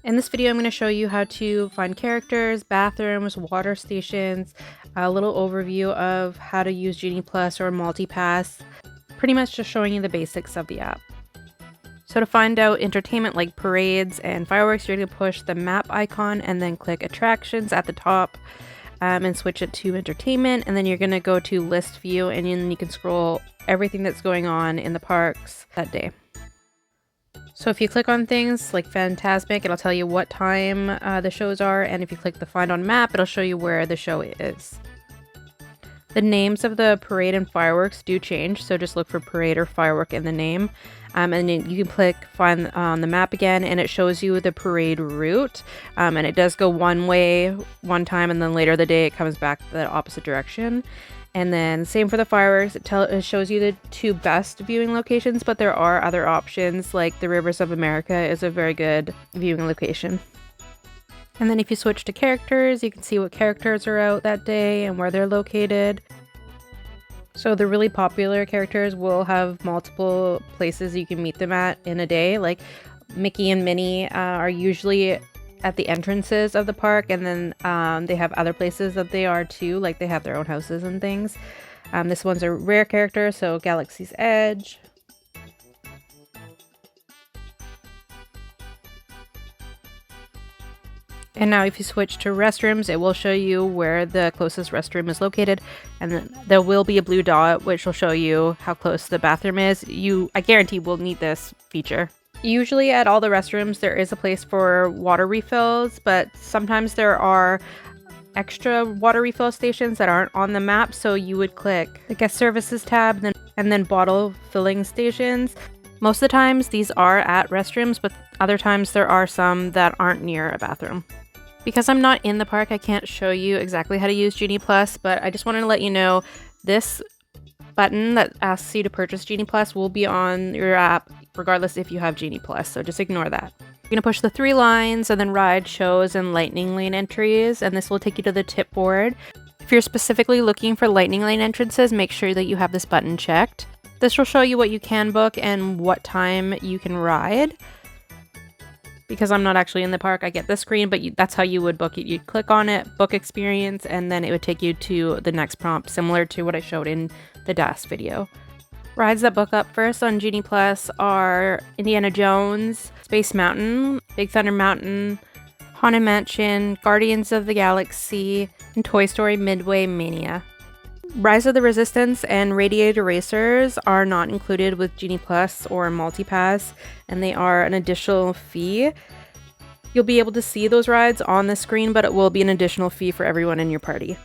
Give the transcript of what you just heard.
In this video, I'm going to show you how to find characters, bathrooms, water stations, a little overview of how to use Genie Plus or MultiPass, pretty much just showing you the basics of the app. So to find out entertainment like parades and fireworks, you're going to push the map icon and then click attractions at the top and switch it to entertainment. And then you're going to go to list view and then you can scroll everything that's going on in the parks that day. So if you click on things like Fantasmic, it'll tell you what time the shows are, and if you click the Find on Map, it'll show you where the show is. The names of the parade and fireworks do change, so just look for parade or firework in the name. And then you can click Find on the map again, and it shows you the parade route. And it does go one way one time, and then later the day it comes back the opposite direction. And then same for the fireworks, it shows you the two best viewing locations, but there are other options like the Rivers of America is a very good viewing location. And then if you switch to characters, you can see what characters are out that day and where they're located. So the really popular characters will have multiple places you can meet them at in a day, like Mickey and Minnie are usually at the entrances of the park, and then they have other places that they are too, like they have their own houses and things. This one's a rare character, so Galaxy's Edge. And now if you switch to restrooms, it will show you where the closest restroom is located, and then there will be a blue dot which will show you how close the bathroom is. I guarantee will need this feature. Usually at all the restrooms there is a place for water refills, but sometimes there are extra water refill stations that aren't on the map, so you would click the guest services tab and then bottle filling stations. Most of the times these are at restrooms, but other times there are some that aren't near a bathroom. Because I'm not in the park, I can't show you exactly how to use Genie Plus, but I just wanted to let you know this button that asks you to purchase Genie Plus will be on your app regardless if you have Genie Plus, so just ignore that. You're going to push the 3 lines and then ride shows and lightning lane entries, and this will take you to the tip board. If you're specifically looking for lightning lane entrances, make sure that you have this button checked. This will show you what you can book and what time you can ride. Because I'm not actually in the park, I get this screen, but that's how you would book it. You'd click on it, book experience, and then it would take you to the next prompt, similar to what I showed in the DAS video. Rides that book up first on Genie Plus are Indiana Jones, Space Mountain, Big Thunder Mountain, Haunted Mansion, Guardians of the Galaxy, and Toy Story Midway Mania. Rise of the Resistance and Radiator Racers are not included with Genie Plus or MultiPass, and they are an additional fee. You'll be able to see those rides on the screen, but it will be an additional fee for everyone in your party.